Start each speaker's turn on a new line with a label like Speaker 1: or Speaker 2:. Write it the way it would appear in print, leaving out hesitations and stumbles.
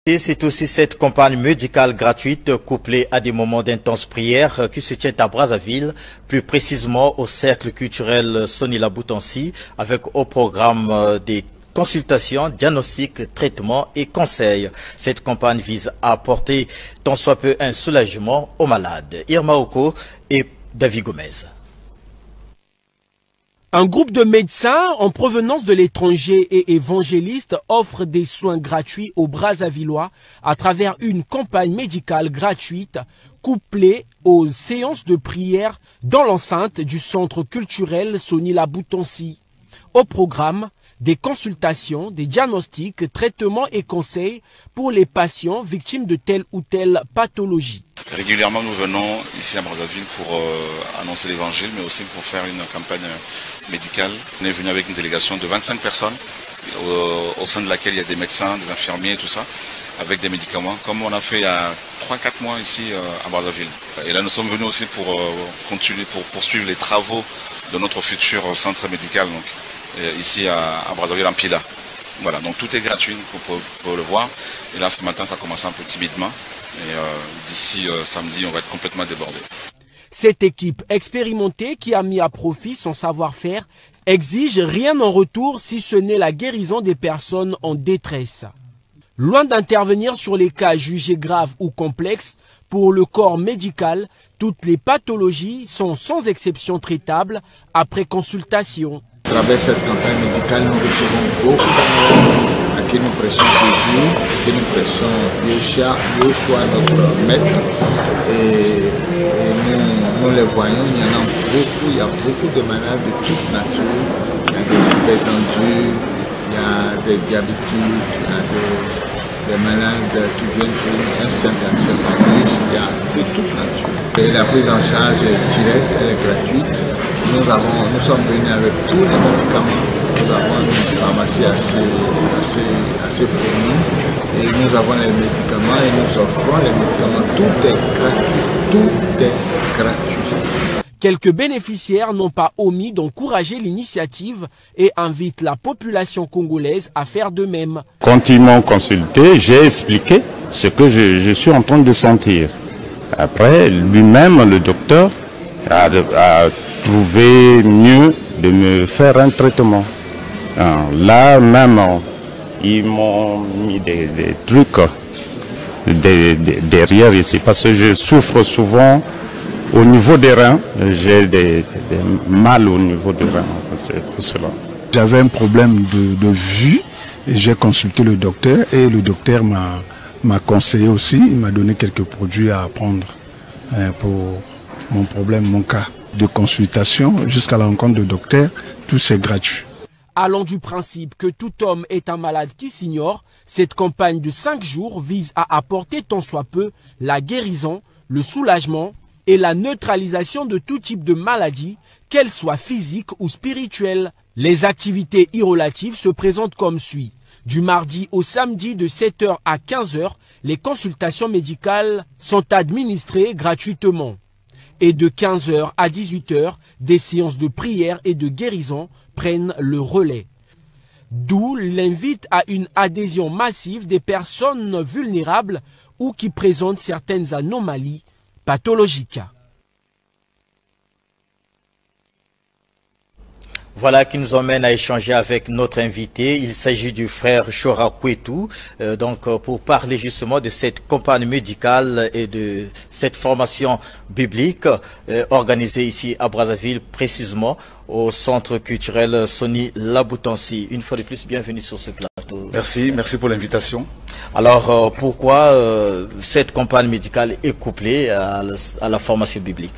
Speaker 1: Et c'est aussi cette campagne médicale gratuite couplée à des moments d'intense prière qui se tient à Brazzaville, plus précisément au cercle culturel Soni Laboutansi, avec au programme des consultations, diagnostics, traitements et conseils. Cette campagne vise à apporter tant soit peu un soulagement aux malades. Irma Oko et David Gomez.
Speaker 2: Un groupe de médecins en provenance de l'étranger et évangélistes offre des soins gratuits aux Brazzavillois à travers une campagne médicale gratuite couplée aux séances de prière dans l'enceinte du centre culturel Soni Laboutansi. Au programme, des consultations, des diagnostics, traitements et conseils pour les patients victimes de telle ou telle pathologie.
Speaker 3: Régulièrement, nous venons ici à Brazzaville pour annoncer l'évangile, mais aussi pour faire une campagne médicale. On est venu avec une délégation de 25 personnes, au sein de laquelle il y a des médecins, des infirmiers, tout ça, avec des médicaments, comme on a fait il y a 3-4 mois ici à Brazzaville. Et là, nous sommes venus aussi pour continuer, pour poursuivre les travaux de notre futur centre médical, donc, ici à Brazzaville, en Pila. Voilà, donc tout est gratuit, vous pouvez le voir. Et là, ce matin, ça commence un peu timidement. Et d'ici samedi, on va être complètement débordé.
Speaker 2: Cette équipe expérimentée qui a mis à profit son savoir-faire exige rien en retour si ce n'est la guérison des personnes en détresse. Loin d'intervenir sur les cas jugés graves ou complexes, pour le corps médical, toutes les pathologies sont sans exception traitables après consultation.
Speaker 4: À travers cette campagne médicale, nous recevons beaucoup d'amour à qui nous prêchons Jésus, à qui nous prêchons Yoshua, notre maître. Et nous les voyons, il y en a beaucoup, il y a beaucoup de malades de toute nature. Il y a des hypertendus, il y a des diabétiques, il y a des malades qui viennent pour un simple encéphalite, il y a de toute nature. Et la prise en charge est directe, elle est gratuite. Nous sommes venus avec tous les médicaments. Nous avons une pharmacie assez fournie. Et nous avons les médicaments et nous offrons les médicaments. Tout est gratuit. Tout est gratuit.
Speaker 2: Quelques bénéficiaires n'ont pas omis d'encourager l'initiative et invitent la population congolaise à faire de même.
Speaker 5: Quand ils m'ont consulté, j'ai expliqué ce que je suis en train de sentir. Après, lui-même, le docteur, a trouvé mieux de me faire un traitement. Là même, ils m'ont mis des trucs derrière ici, parce que je souffre souvent au niveau des reins. J'ai des mal au niveau des reins, c'est pour cela.
Speaker 6: J'avais un problème de vue, et j'ai consulté le docteur, et le docteur m'a conseillé aussi, il m'a donné quelques produits à prendre pour mon problème, mon cas. De consultation jusqu'à la rencontre de docteur, tout c'est gratuit.
Speaker 2: Allant du principe que tout homme est un malade qui s'ignore, cette campagne de 5 jours vise à apporter tant soit peu la guérison, le soulagement et la neutralisation de tout type de maladie, qu'elle soit physique ou spirituelle. Les activités irrelatives se présentent comme suit. Du mardi au samedi de 7h à 15h, les consultations médicales sont administrées gratuitement. Et de 15h à 18h, des séances de prière et de guérison prennent le relais. D'où l'invite à une adhésion massive des personnes vulnérables ou qui présentent certaines anomalies pathologiques.
Speaker 1: Voilà qui nous emmène à échanger avec notre invité. Il s'agit du frère Chora Kouetou, pour parler justement de cette campagne médicale et de cette formation biblique organisée ici à Brazzaville, précisément au centre culturel Soni Laboutansi. Une fois de plus, bienvenue sur ce plateau.
Speaker 7: Merci pour l'invitation.
Speaker 1: Alors, pourquoi cette campagne médicale est couplée à la formation biblique?